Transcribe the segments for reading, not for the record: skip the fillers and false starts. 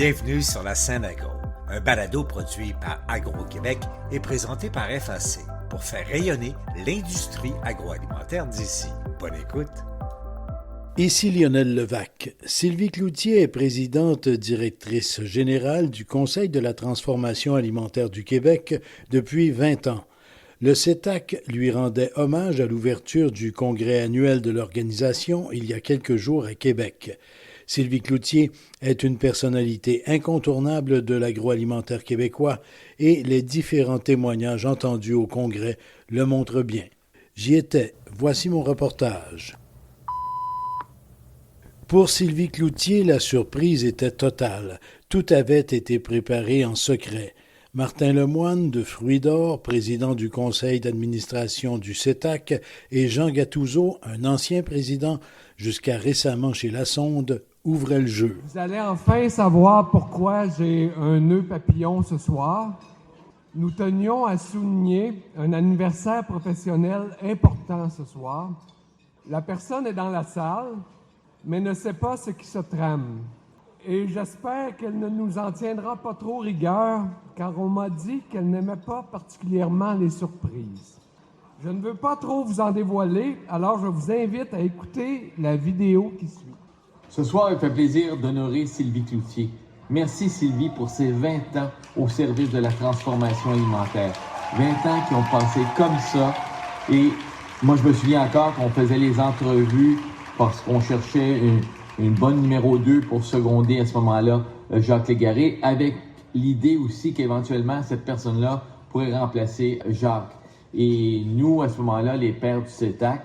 Bienvenue sur la scène agro, un balado produit par Agro-Québec et présenté par FAC pour faire rayonner l'industrie agroalimentaire d'ici. Bonne écoute. Ici Lionel Levac. Sylvie Cloutier est présidente directrice générale du Conseil de la transformation alimentaire du Québec depuis 20 ans. Le CETAC lui rendait hommage à l'ouverture du congrès annuel de l'organisation il y a quelques jours à Québec. Sylvie Cloutier est une personnalité incontournable de l'agroalimentaire québécois et les différents témoignages entendus au congrès le montrent bien. J'y étais. Voici mon reportage. Pour Sylvie Cloutier, la surprise était totale. Tout avait été préparé en secret. Martin Lemoine de Fruits d'Or, président du conseil d'administration du CETAC, et Jean Gattuso, un ancien président jusqu'à récemment chez La Sonde, ouvraient le jeu. Vous allez enfin savoir pourquoi j'ai un nœud papillon ce soir. Nous tenions à souligner un anniversaire professionnel important ce soir. La personne est dans la salle, mais ne sait pas ce qui se trame. Et j'espère qu'elle ne nous en tiendra pas trop rigueur, car on m'a dit qu'elle n'aimait pas particulièrement les surprises. Je ne veux pas trop vous en dévoiler, alors je vous invite à écouter la vidéo qui suit. Ce soir, il fait plaisir d'honorer Sylvie Cloutier. Merci Sylvie pour ses 20 ans au service de la transformation alimentaire. 20 ans qui ont passé comme ça. Et moi, je me souviens encore qu'on faisait les entrevues parce qu'on cherchait une bonne numéro 2 pour seconder à ce moment-là Jacques Légaré, avec l'idée aussi qu'éventuellement cette personne-là pourrait remplacer Jacques. Et nous, à ce moment-là, les pères du CETAC,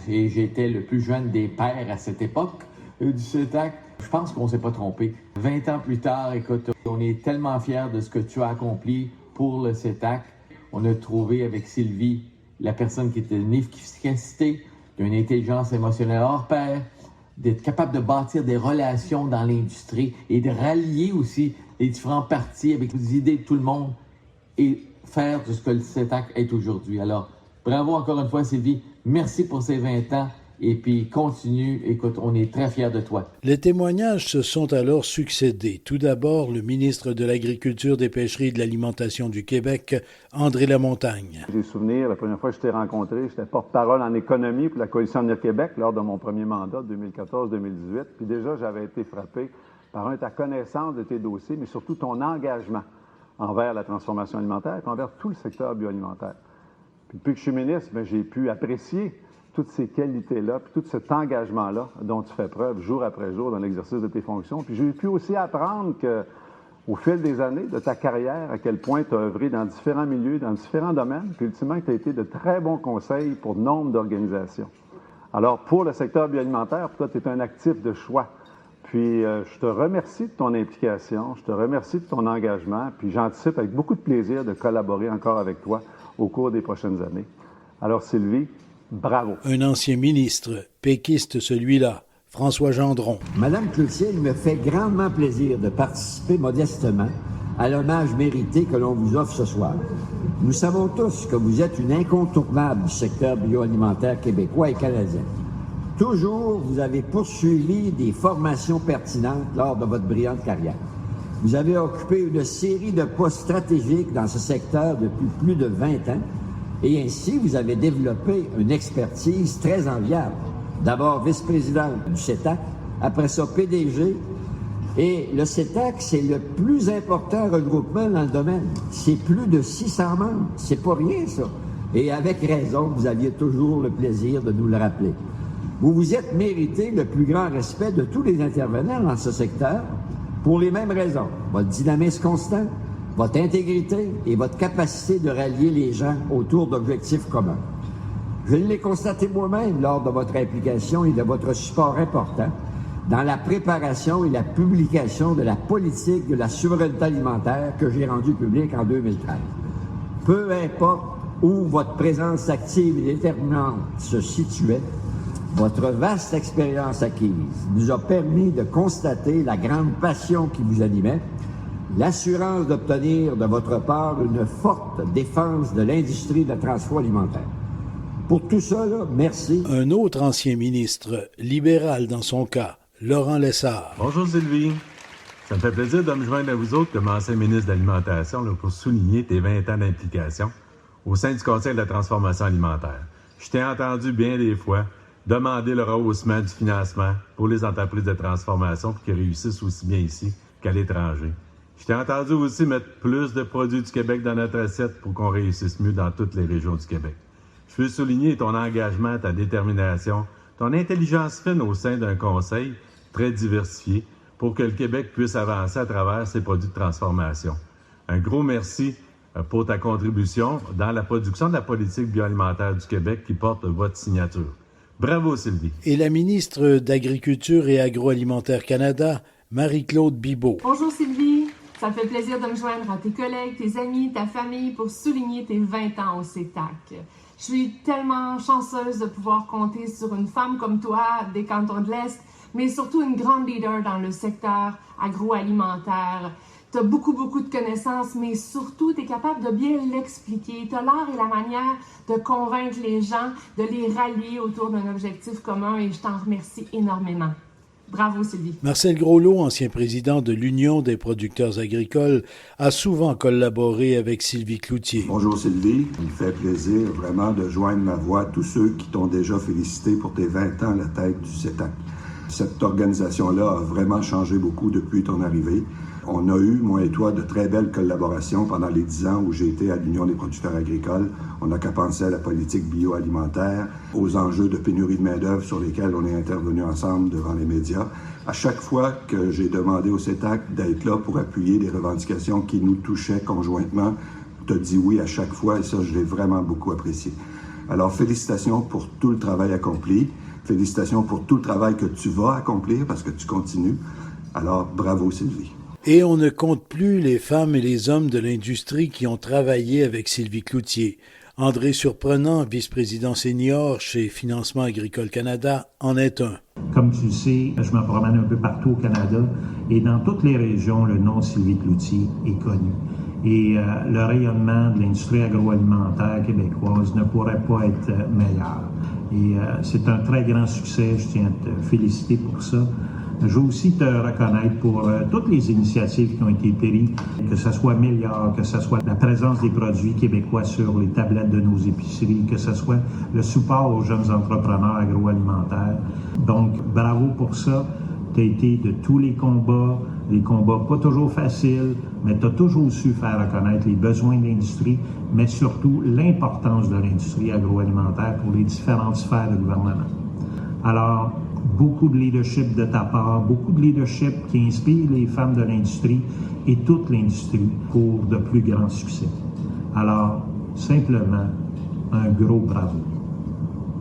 et j'étais le plus jeune des pères à cette époque du CETAC, je pense qu'on ne s'est pas trompé. 20 ans plus tard, écoute, on est tellement fiers de ce que tu as accompli pour le CETAC. On a trouvé avec Sylvie la personne qui était d'une efficacité, d'une intelligence émotionnelle hors pair, d'être capable de bâtir des relations dans l'industrie et de rallier aussi les différents partis avec les idées de tout le monde et faire de ce que le CETAC est aujourd'hui. Alors, bravo encore une fois, Sylvie. Merci pour ces 20 ans. Et puis, continue. Écoute, on est très fiers de toi. Les témoignages se sont alors succédés. Tout d'abord, le ministre de l'Agriculture, des Pêcheries et de l'Alimentation du Québec, André Lamontagne. J'ai souvenir, la première fois que je t'ai rencontré, j'étais porte-parole en économie pour la Coalition Avenir Québec lors de mon premier mandat, 2014-2018. Puis déjà, j'avais été frappé par ta connaissance de tes dossiers, mais surtout ton engagement envers la transformation alimentaire et envers tout le secteur bioalimentaire. Puis depuis que je suis ministre, j'ai pu apprécier toutes ces qualités-là, puis tout cet engagement-là dont tu fais preuve jour après jour dans l'exercice de tes fonctions. Puis j'ai pu aussi apprendre qu'au fil des années de ta carrière, à quel point tu as œuvré dans différents milieux, dans différents domaines, puis ultimement que tu as été de très bons conseils pour nombre d'organisations. Alors, pour le secteur bioalimentaire, toi, tu es un actif de choix. Puis, je te remercie de ton implication, je te remercie de ton engagement, puis j'anticipe avec beaucoup de plaisir de collaborer encore avec toi au cours des prochaines années. Alors, Sylvie, bravo. Un ancien ministre, péquiste celui-là, François Gendron. Madame Cloutier, il me fait grandement plaisir de participer modestement à l'hommage mérité que l'on vous offre ce soir. Nous savons tous que vous êtes une incontournable du secteur bioalimentaire québécois et canadien. Toujours, vous avez poursuivi des formations pertinentes lors de votre brillante carrière. Vous avez occupé une série de postes stratégiques dans ce secteur depuis plus de 20 ans. Et ainsi, vous avez développé une expertise très enviable. D'abord vice-présidente du CETAC, après ça PDG. Et le CETAC, c'est le plus important regroupement dans le domaine. C'est plus de 600 membres. C'est pas rien, ça. Et avec raison, vous aviez toujours le plaisir de nous le rappeler. Vous vous êtes mérité le plus grand respect de tous les intervenants dans ce secteur pour les mêmes raisons. Votre dynamisme constant, votre intégrité et votre capacité de rallier les gens autour d'objectifs communs. Je l'ai constaté moi-même lors de votre implication et de votre support important dans la préparation et la publication de la politique de la souveraineté alimentaire que j'ai rendue publique en 2013. Peu importe où votre présence active et déterminante se situait, votre vaste expérience acquise nous a permis de constater la grande passion qui vous animait, l'assurance d'obtenir de votre part une forte défense de l'industrie de la transformation alimentaire. Pour tout ça, là, merci. Un autre ancien ministre, libéral dans son cas, Laurent Lessard. Bonjour Sylvie. Ça me fait plaisir de me joindre à vous autres comme ancien ministre de l'Alimentation là, pour souligner tes 20 ans d'implication au sein du Conseil de la transformation alimentaire. Je t'ai entendu bien des fois demander le rehaussement du financement pour les entreprises de transformation pour qu'ils réussissent aussi bien ici qu'à l'étranger. Je t'ai entendu aussi mettre plus de produits du Québec dans notre assiette pour qu'on réussisse mieux dans toutes les régions du Québec. Je veux souligner ton engagement, ta détermination, ton intelligence fine au sein d'un conseil très diversifié pour que le Québec puisse avancer à travers ses produits de transformation. Un gros merci pour ta contribution dans la production de la politique bioalimentaire du Québec qui porte votre signature. Bravo, Sylvie. Et la ministre d'Agriculture et Agroalimentaire Canada, Marie-Claude Bibeau. Bonjour Sylvie, ça me fait plaisir de me joindre à tes collègues, tes amis, ta famille pour souligner tes 20 ans au CETAC. Je suis tellement chanceuse de pouvoir compter sur une femme comme toi des cantons de l'Est, mais surtout une grande leader dans le secteur agroalimentaire. Tu as beaucoup de connaissances, mais surtout, tu es capable de bien l'expliquer. Tu as l'art et la manière de convaincre les gens, de les rallier autour d'un objectif commun et je t'en remercie énormément. Bravo, Sylvie. Marcel Groslot, ancien président de l'Union des producteurs agricoles, a souvent collaboré avec Sylvie Cloutier. Bonjour Sylvie, il me fait plaisir vraiment de joindre ma voix à tous ceux qui t'ont déjà félicité pour tes 20 ans à la tête du CETAC. Cette organisation-là a vraiment changé beaucoup depuis ton arrivée. On a eu, moi et toi, de très belles collaborations pendant les 10 ans où j'ai été à l'Union des producteurs agricoles. On n'a qu'à penser à la politique bioalimentaire, aux enjeux de pénurie de main-d'œuvre sur lesquels on est intervenus ensemble devant les médias. À chaque fois que j'ai demandé au CETAC d'être là pour appuyer des revendications qui nous touchaient conjointement, tu as dit oui à chaque fois et ça, je l'ai vraiment beaucoup apprécié. Alors, félicitations pour tout le travail accompli. Félicitations pour tout le travail que tu vas accomplir parce que tu continues. Alors, bravo Sylvie. Et on ne compte plus les femmes et les hommes de l'industrie qui ont travaillé avec Sylvie Cloutier. André Surprenant, vice-président senior chez Financement Agricole Canada, en est un. Comme tu le sais, je me promène un peu partout au Canada et dans toutes les régions, le nom Sylvie Cloutier est connu. Et le rayonnement de l'industrie agroalimentaire québécoise ne pourrait pas être meilleur. Et c'est un très grand succès, je tiens à te féliciter pour ça. Je veux aussi te reconnaître pour toutes les initiatives qui ont été prises, que ce soit Milliard, que ce soit la présence des produits québécois sur les tablettes de nos épiceries, que ce soit le support aux jeunes entrepreneurs agroalimentaires. Donc, bravo pour ça. Tu as été de tous les combats pas toujours faciles, mais tu as toujours su faire reconnaître les besoins de l'industrie, mais surtout l'importance de l'industrie agroalimentaire pour les différentes sphères de gouvernement. Alors, beaucoup de leadership de ta part, beaucoup de leadership qui inspire les femmes de l'industrie et toute l'industrie pour de plus grands succès. Alors, simplement, un gros bravo.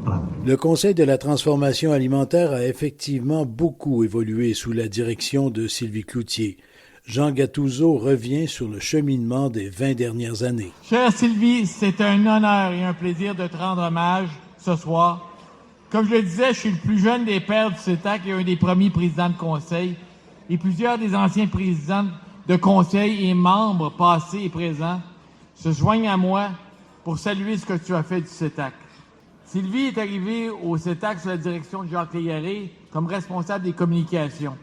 Bravo. Le Conseil de la transformation alimentaire a effectivement beaucoup évolué sous la direction de Sylvie Cloutier. Jean Gattuso revient sur le cheminement des 20 dernières années. Chère Sylvie, c'est un honneur et un plaisir de te rendre hommage ce soir. Comme je le disais, je suis le plus jeune des pères du CETAC et un des premiers présidents de conseil. Et plusieurs des anciens présidents de conseil et membres passés et présents se joignent à moi pour saluer ce que tu as fait du CETAC. Sylvie est arrivée au CETAC sous la direction de Jacques Légaré comme responsable des communications.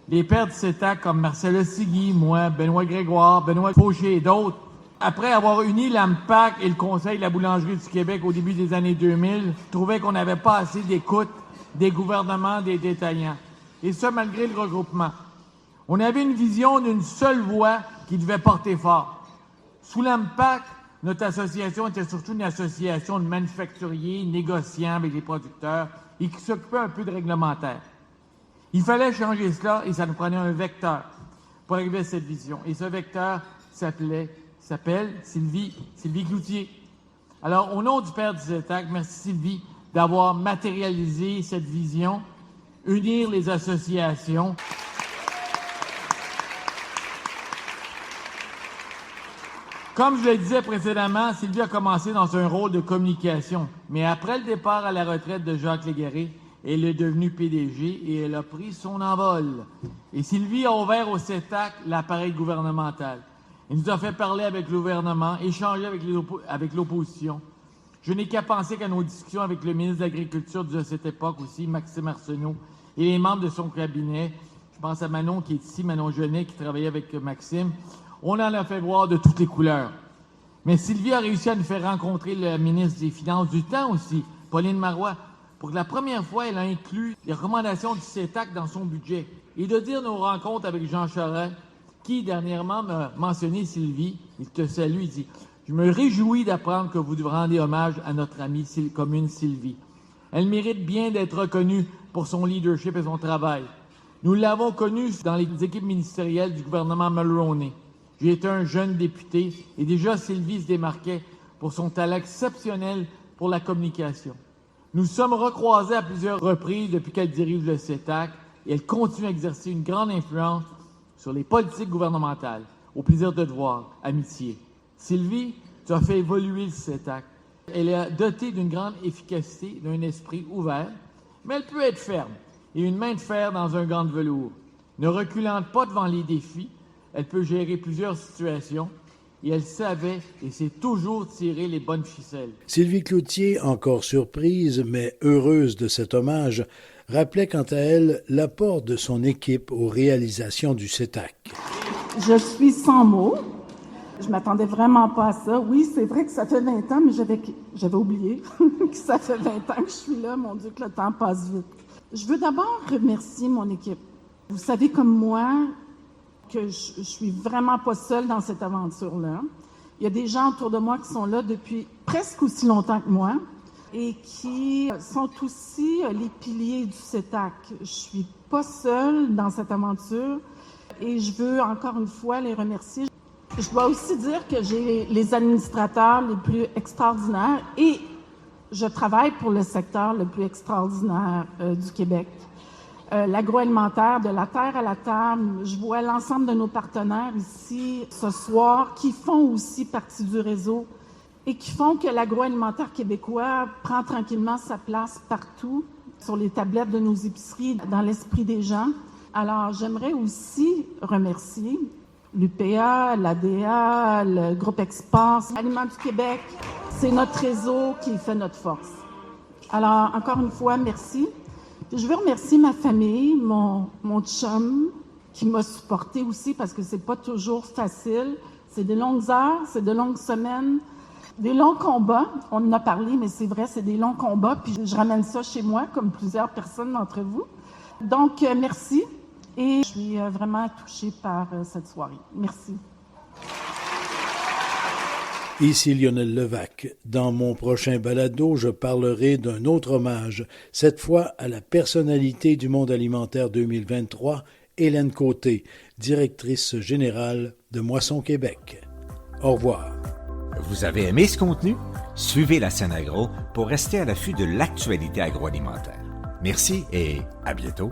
Les pères du CETAC comme Marcel Ossigui, moi, Benoît Grégoire, Benoît Fauché et d'autres, après avoir uni l'AMPAC et le Conseil de la boulangerie du Québec au début des années 2000, trouvaient qu'on n'avait pas assez d'écoute des gouvernements des détaillants. Et ça, malgré le regroupement. On avait une vision d'une seule voix qui devait porter fort. Sous l'AMPAC, notre association était surtout une association de manufacturiers, négociants avec les producteurs et qui s'occupait un peu de réglementaire. Il fallait changer cela et ça nous prenait un vecteur pour arriver à cette vision. Et ce vecteur s'appelle Sylvie Cloutier. Alors, au nom du père du CETAC, merci Sylvie d'avoir matérialisé cette vision, unir les associations. Comme je le disais précédemment, Sylvie a commencé dans un rôle de communication. Mais après le départ à la retraite de Jacques Légaré, elle est devenue PDG et elle a pris son envol. Et Sylvie a ouvert au CETAC l'appareil gouvernemental. Elle nous a fait parler avec le gouvernement, échanger avec l'opposition. Je n'ai qu'à penser qu'à nos discussions avec le ministre de l'Agriculture de cette époque aussi, Maxime Arsenault, et les membres de son cabinet. Je pense à Manon qui est ici, Manon Genet, qui travaillait avec Maxime. On en a fait voir de toutes les couleurs. Mais Sylvie a réussi à nous faire rencontrer le ministre des Finances du temps aussi, Pauline Marois, pour que la première fois, elle a inclus les recommandations du CETAC dans son budget. Et de dire nos rencontres avec Jean Charest, qui dernièrement m'a mentionné Sylvie, il te salue, il dit « Je me réjouis d'apprendre que vous rendez hommage à notre amie commune Sylvie. Elle mérite bien d'être reconnue pour son leadership et son travail. Nous l'avons connue dans les équipes ministérielles du gouvernement Mulroney. J'ai été un jeune député et déjà Sylvie se démarquait pour son talent exceptionnel pour la communication. Nous sommes recroisés à plusieurs reprises depuis qu'elle dirige le CETAC et elle continue à exercer une grande influence sur les politiques gouvernementales. Au plaisir de te voir. Amitié. Sylvie, tu as fait évoluer le CETAC. Elle est dotée d'une grande efficacité, d'un esprit ouvert, mais elle peut être ferme et une main de fer dans un gant de velours. Ne reculant pas devant les défis, elle peut gérer plusieurs situations et elle savait et sait toujours tirer les bonnes ficelles. Sylvie Cloutier, encore surprise mais heureuse de cet hommage, rappelait quant à elle l'apport de son équipe aux réalisations du CETAC. Je suis sans mots. Je m'attendais vraiment pas à ça. Oui, c'est vrai que ça fait 20 ans, mais j'avais oublié que ça fait 20 ans que je suis là. Mon Dieu, que le temps passe vite. Je veux d'abord remercier mon équipe. Vous savez comme moi que je suis vraiment pas seule dans cette aventure-là. Il y a des gens autour de moi qui sont là depuis presque aussi longtemps que moi et qui sont aussi les piliers du CETAC. Je suis pas seule dans cette aventure et je veux encore une fois les remercier. Je dois aussi dire que j'ai les administrateurs les plus extraordinaires et je travaille pour le secteur le plus extraordinaire du Québec. L'agroalimentaire, de la terre à la table. Je vois l'ensemble de nos partenaires ici ce soir qui font aussi partie du réseau et qui font que l'agroalimentaire québécois prend tranquillement sa place partout, sur les tablettes de nos épiceries, dans l'esprit des gens. Alors, j'aimerais aussi remercier l'UPA, l'ADA, le Groupe Export, Aliments du Québec. C'est notre réseau qui fait notre force. Alors, encore une fois, merci. Je veux remercier ma famille, mon chum, qui m'a supporté aussi parce que c'est pas toujours facile. C'est des longues heures, c'est de longues semaines, des longs combats. On en a parlé, mais c'est vrai, c'est des longs combats. Puis je ramène ça chez moi, comme plusieurs personnes d'entre vous. Donc, merci. Et je suis vraiment touchée par cette soirée. Merci. Ici Lionel Levac. Dans mon prochain balado, je parlerai d'un autre hommage, cette fois à la personnalité du monde alimentaire 2023, Hélène Côté, directrice générale de Moisson Québec. Au revoir. Vous avez aimé ce contenu? Suivez la scène agro pour rester à l'affût de l'actualité agroalimentaire. Merci et à bientôt.